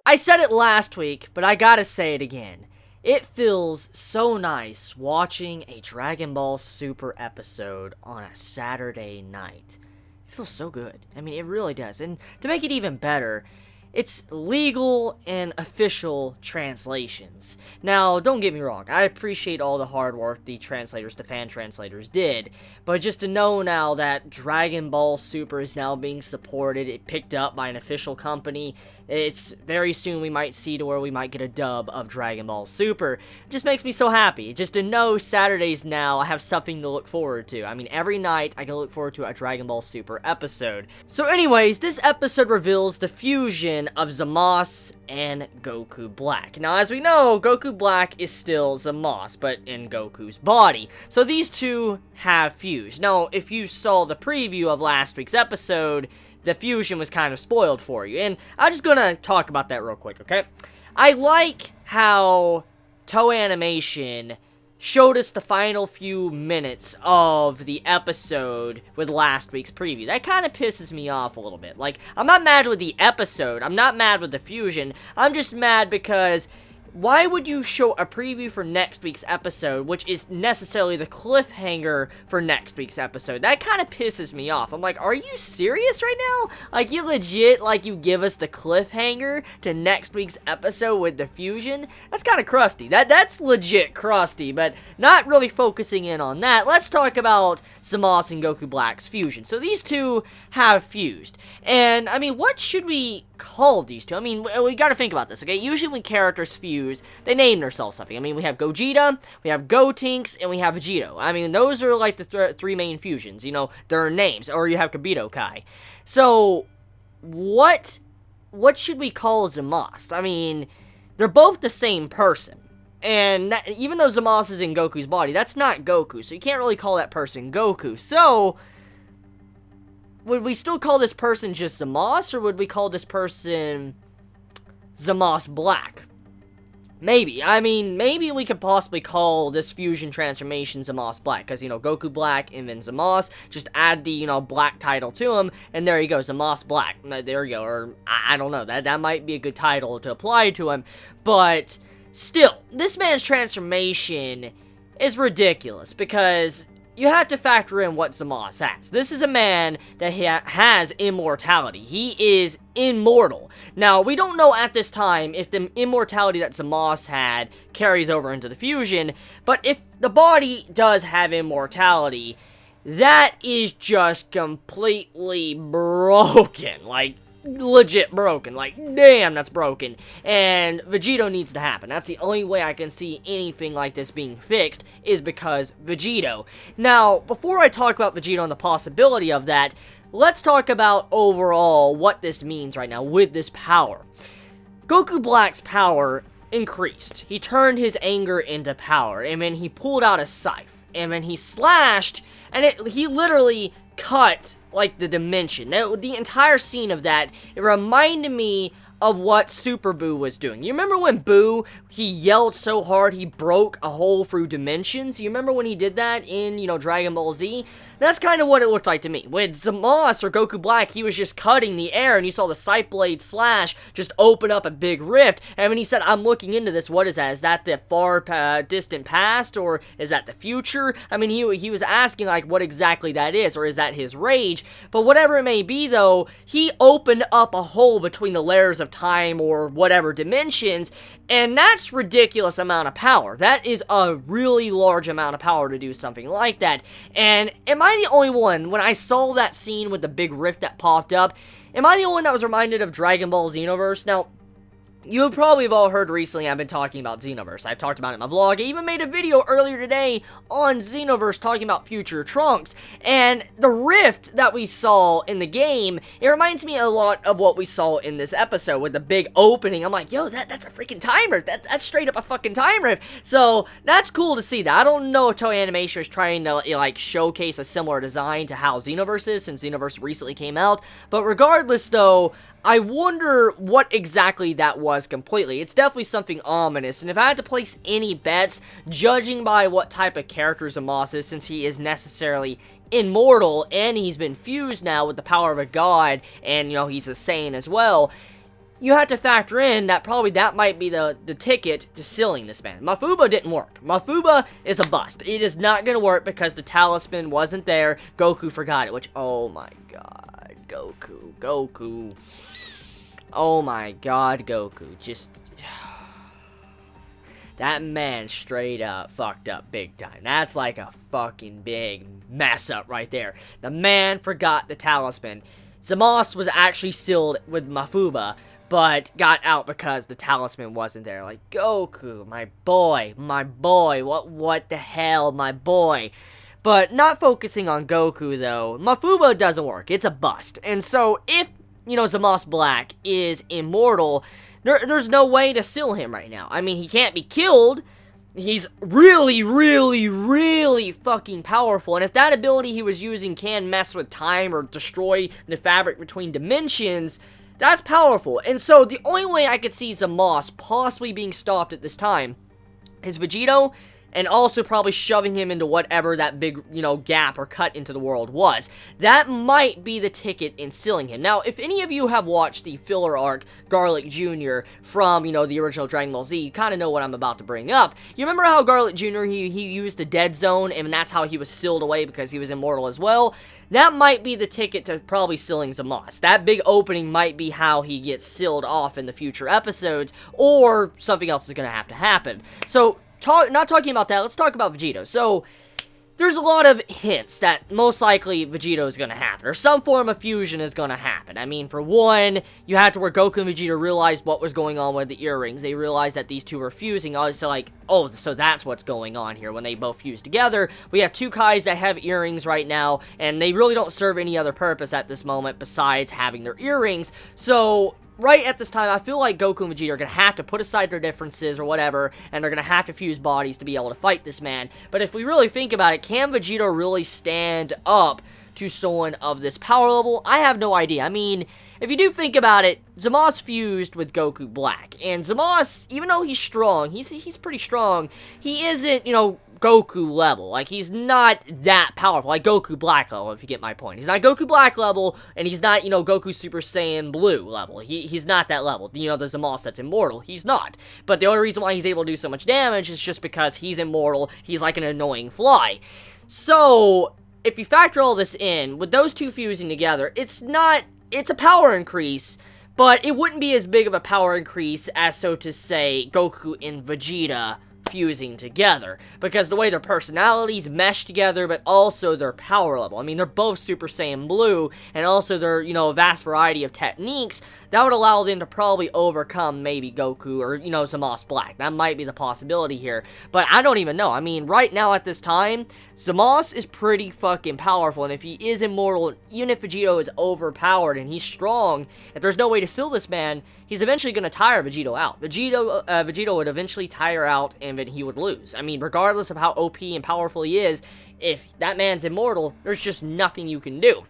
I said it last week, but I gotta say it again. It feels so nice watching a Dragon Ball Super episode on a Saturday night. It feels so good. I mean, it really does. And to make it even better, it's legal and official translations. Now, don't get me wrong, I appreciate all the hard work the translators, the fan translators did, but just to know now that Dragon Ball Super is now being supported, it picked up by an official company, it's very soon we might see to where we might get a dub of Dragon Ball Super. It just makes me so happy, just to know Saturdays now I have something to look forward to. I mean, every night I can look forward to a Dragon Ball Super episode. So anyways, this episode reveals the fusion of Zamasu and Goku Black. Now, as we know, Goku Black is still Zamasu, but in Goku's body. So these two have fused. Now, if you saw the preview of last week's episode, the fusion was kind of spoiled for you, and I'm just gonna talk about that real quick, okay? I like how Toei Animation showed us the final few minutes of the episode with last week's preview. That kind of pisses me off a little bit. Like, I'm not mad with the episode, I'm not mad with the fusion, I'm just mad because why would you show a preview for next week's episode, which is necessarily the cliffhanger for next week's episode? That kind of pisses me off. I'm like, are you serious right now? Like, you legit, like, you give us the cliffhanger to next week's episode with the fusion? That's kind of crusty. That's legit crusty, but not really focusing in on that. Let's talk about Zamasu and Goku Black's fusion. So these two have fused. And, I mean, what should we call these two? I mean, we gotta think about this, okay? Usually when characters fuse, they name themselves something. I mean, we have Gogeta, we have Gotenks, and we have Vegetto. I mean, those are like the three main fusions, you know, their names. Or you have Kibito Kai. So, what should we call Zamasu? I mean, they're both the same person. And even though Zamasu is in Goku's body, that's not Goku. So you can't really call that person Goku. So, would we still call this person just Zamasu, or would we call this person Zamasu Black? Maybe. I mean, maybe we could possibly call this fusion transformation Zamasu Black, because, you know, Goku Black and then Zamasu, just add the, you know, Black title to him, and there you go, Zamasu Black. There you go, or, I don't know, that might be a good title to apply to him, but still, this man's transformation is ridiculous, because you have to factor in what Zamasu has. This is a man that has immortality. He is immortal. Now, we don't know at this time if the immortality that Zamasu had carries over into the fusion, but if the body does have immortality, that is just completely broken. Like, legit broken. Like, damn, that's broken. And Vegetto needs to happen. That's the only way I can see anything like this being fixed, is because Vegetto. Now, before I talk about Vegetto and the possibility of that, let's talk about overall what this means right now with this power. Goku Black's power increased. He turned his anger into power, and then he pulled out a scythe, and then he slashed, and he literally cut, like, the dimension. Now, the entire scene of that, it reminded me of what Super Buu was doing. You remember when Buu, he yelled so hard he broke a hole through dimensions? You remember when he did that in, you know, Dragon Ball Z? That's kind of what it looked like to me. With Zamasu or Goku Black, he was just cutting the air, and you saw the Scythe Blade slash just open up a big rift, and when he said, I'm looking into this, what is that? Is that the far distant past, or is that the future? I mean, he was asking, like, what exactly that is, or is that his rage? But whatever it may be, though, he opened up a hole between the layers of time, or whatever dimensions, and that's ridiculous amount of power. That is a really large amount of power to do something like that. And am I the only one, when I saw that scene with the big rift that popped up, am I the only one that was reminded of Dragon Ball Xenoverse? Now, you probably have all heard recently I've been talking about Xenoverse. I've talked about it in my vlog. I even made a video earlier today on Xenoverse talking about future Trunks. And the rift that we saw in the game, it reminds me a lot of what we saw in this episode with the big opening. I'm like, yo, that's a freaking time rift. That's straight up a fucking time rift. So, that's cool to see that. I don't know if Toei Animation is trying to, like, showcase a similar design to how Xenoverse is, since Xenoverse recently came out. But regardless, though, I wonder what exactly that was completely. It's definitely something ominous, and if I had to place any bets, judging by what type of character Zamasu is, since he is necessarily immortal, and he's been fused now with the power of a god, and, you know, he's a Saiyan as well, you have to factor in that probably that might be the ticket to sealing this man. Mafuba didn't work. Mafuba is a bust. It is not going to work because the talisman wasn't there. Goku forgot it, which, oh my god, Goku. Oh my god, Goku. Just, that man straight up fucked up big time. That's like a fucking big mess up right there. The man forgot the talisman. Zamasu was actually sealed with Mafuba, but got out because the talisman wasn't there. Like, Goku, my boy, what the hell, my boy. But not focusing on Goku, though, Mafuba doesn't work. It's a bust. And so, if, you know, Zamasu Black is immortal, there's no way to seal him right now. I mean, he can't be killed. He's really, really, really fucking powerful. And if that ability he was using can mess with time or destroy the fabric between dimensions, that's powerful. And so the only way I could see Zamasu possibly being stopped at this time is Vegetto, and also probably shoving him into whatever that big, you know, gap or cut into the world was. That might be the ticket in sealing him. Now, if any of you have watched the filler arc, Garlic Jr., from, you know, the original Dragon Ball Z, you kind of know what I'm about to bring up. You remember how Garlic Jr., he used the dead zone, and that's how he was sealed away because he was immortal as well? That might be the ticket to probably sealing Zamasu. That big opening might be how he gets sealed off in the future episodes, or something else is going to have to happen. So, not talking about that, let's talk about Vegeta. So, there's a lot of hints that most likely Vegeta is going to happen, or some form of fusion is going to happen. I mean, for one, you had to where Goku and Vegeta realized what was going on with the earrings. They realized that these two were fusing. So like, oh, so that's what's going on here when they both fuse together. We have two Kais that have earrings right now, and they really don't serve any other purpose at this moment besides having their earrings. So, right at this time, I feel like Goku and Vegeta are going to have to put aside their differences or whatever, and they're going to have to fuse bodies to be able to fight this man. But if we really think about it, can Vegeta really stand up to someone of this power level? I have no idea. I mean, if you do think about it, Zamasu fused with Goku Black, and Zamasu, even though he's strong, he's pretty strong, he isn't, you know, Goku level. Like, he's not that powerful. Like, Goku Black level, if you get my point. He's not Goku Black level, and he's not, you know, Goku Super Saiyan Blue level. He's not that level. You know, the Zamasu that's immortal. He's not. But the only reason why he's able to do so much damage is just because he's immortal. He's like an annoying fly. So, if you factor all this in, with those two fusing together, it's a power increase, but it wouldn't be as big of a power increase as, so to say, Goku and Vegeta fusing together, because the way their personalities mesh together, but also their power level. I mean, they're both Super Saiyan Blue, and also their, you know, a vast variety of techniques that would allow them to probably overcome maybe Goku or, you know, Zamasu Black. That might be the possibility here, but I don't even know. I mean, right now at this time, Zamasu is pretty fucking powerful, and if he is immortal, even if Vegito is overpowered and he's strong, if there's no way to seal this man, he's eventually going to tire Vegito out. Vegito would eventually tire out, and then he would lose. I mean, regardless of how OP and powerful he is, if that man's immortal, there's just nothing you can do.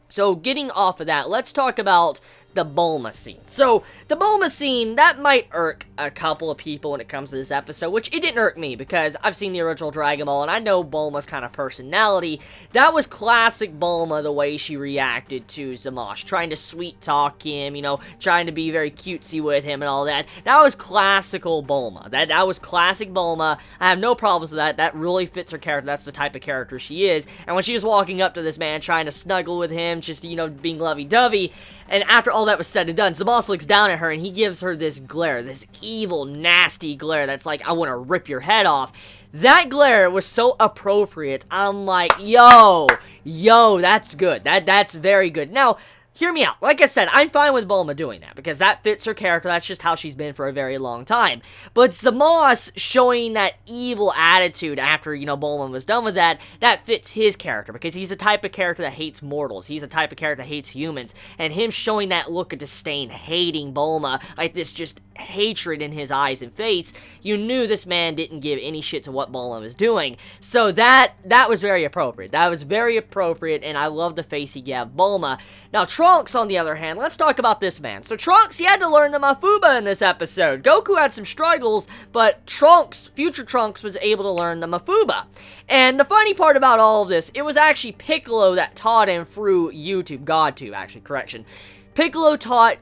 So, getting off of that, let's talk about the Bulma scene. So, the Bulma scene, that might irk a couple of people when it comes to this episode, which it didn't irk me, because I've seen the original Dragon Ball, and I know Bulma's kind of personality. That was classic Bulma, the way she reacted to Zamasu, trying to sweet-talk him, you know, trying to be very cutesy with him and all that. That was classical Bulma. That was classic Bulma. I have no problems with that. That really fits her character. That's the type of character she is. And when she was walking up to this man, trying to snuggle with him, just, you know, being lovey-dovey, and after all that was said and done, Zamasu looks down at her, and he gives her this glare, this evil, nasty glare that's like, I want to rip your head off. That glare was so appropriate. I'm like, yo, that's good. That's very good. Now, hear me out. Like I said, I'm fine with Bulma doing that, because that fits her character. That's just how she's been for a very long time. But Zamasu showing that evil attitude after, you know, Bulma was done with that, that fits his character, because he's the type of character that hates mortals. He's the type of character that hates humans. And him showing that look of disdain, hating Bulma, like this just hatred in his eyes and face, you knew this man didn't give any shit to what Bulma was doing. So that was very appropriate. That was very appropriate, and I love the face he gave Bulma. Now, Trunks, on the other hand, let's talk about this man. So Trunks, he had to learn the Mafuba in this episode. Goku had some struggles, but Trunks, future Trunks, was able to learn the Mafuba. And the funny part about all of this, it was actually Piccolo that taught him through YouTube, GodTube, actually, correction. Piccolo taught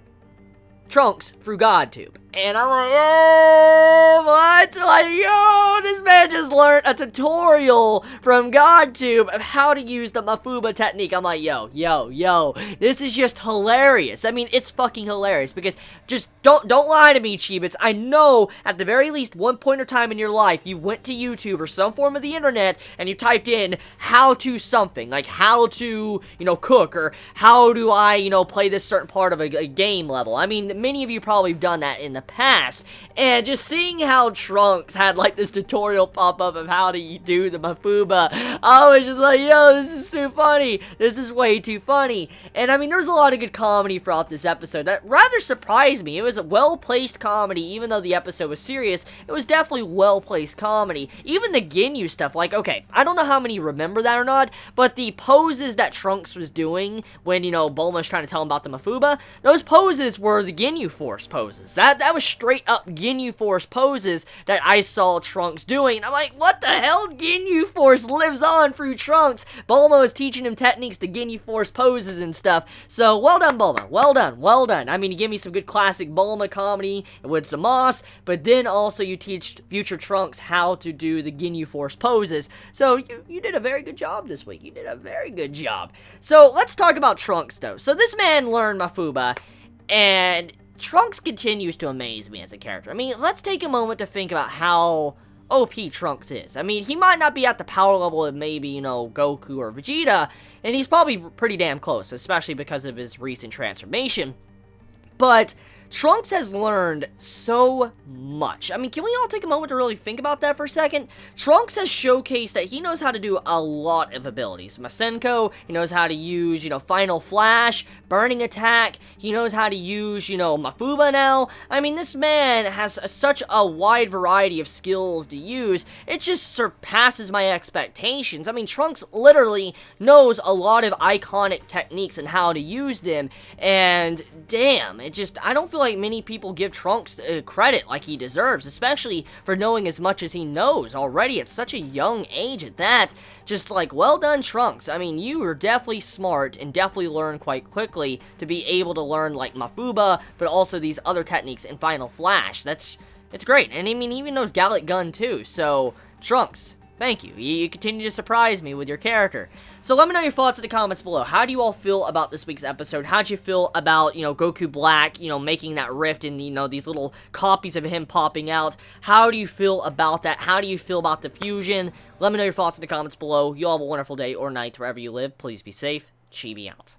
Trunks through GodTube. And I'm like, oh, what? Like, yo, this man just learned a tutorial from GodTube of how to use the Mafuba technique. I'm like, yo, this is just hilarious. I mean, it's fucking hilarious, because just don't lie to me, Chibits. I know at the very least one point or time in your life, you went to YouTube or some form of the internet, and you typed in how to something, like how to, cook, or how do I, play this certain part of a game level. I mean, many of you probably have done that in the past, and just seeing how Trunks had like this tutorial pop up of how to do the Mafuba, I was just like, yo, this is too funny. This is way too funny. And I mean, there's a lot of good comedy throughout this episode that rather surprised me. It was a well-placed comedy, even though the episode was serious. It was definitely well-placed comedy. Even the Ginyu stuff, like, okay, I don't know how many remember that or not, but the poses that Trunks was doing when, Bulma was trying to tell him about the Mafuba, those poses were the Ginyu Force poses. That was straight up Ginyu Force poses that I saw Trunks doing. And I'm like, what the hell? Ginyu Force lives on through Trunks. Bulma was teaching him techniques to Ginyu Force poses and stuff. So, well done, Bulma. Well done. I mean, you give me some good classic Bulma comedy with Zamasu, but then also you teach future Trunks how to do the Ginyu Force poses. So, you did a very good job this week. You did a very good job. So, let's talk about Trunks, though. So, this man learned Mafuba, and Trunks continues to amaze me as a character. I mean, let's take a moment to think about how OP Trunks is. I mean, he might not be at the power level of maybe, Goku or Vegeta, and he's probably pretty damn close, especially because of his recent transformation. But Trunks has learned so much. I mean, can we all take a moment to really think about that for a second? Trunks has showcased that he knows how to do a lot of abilities. Masenko, he knows how to use, Final Flash, Burning Attack, he knows how to use, Mafuba now. I mean, this man has such a wide variety of skills to use, it just surpasses my expectations. I mean, Trunks literally knows a lot of iconic techniques and how to use them, and damn, I don't feel like many people give Trunks credit like he deserves, especially for knowing as much as he knows already at such a young age at that. Just like, well done, Trunks. I mean, you were definitely smart and definitely learned quite quickly to be able to learn like Mafuba, but also these other techniques in Final Flash. It's great. And I mean, he even knows Gallic Gun too. So, Trunks, thank you. You continue to surprise me with your character. So let me know your thoughts in the comments below. How do you all feel about this week's episode? How'd you feel about, Goku Black, making that rift and, these little copies of him popping out? How do you feel about that? How do you feel about the fusion? Let me know your thoughts in the comments below. You all have a wonderful day or night wherever you live. Please be safe. Chibi out.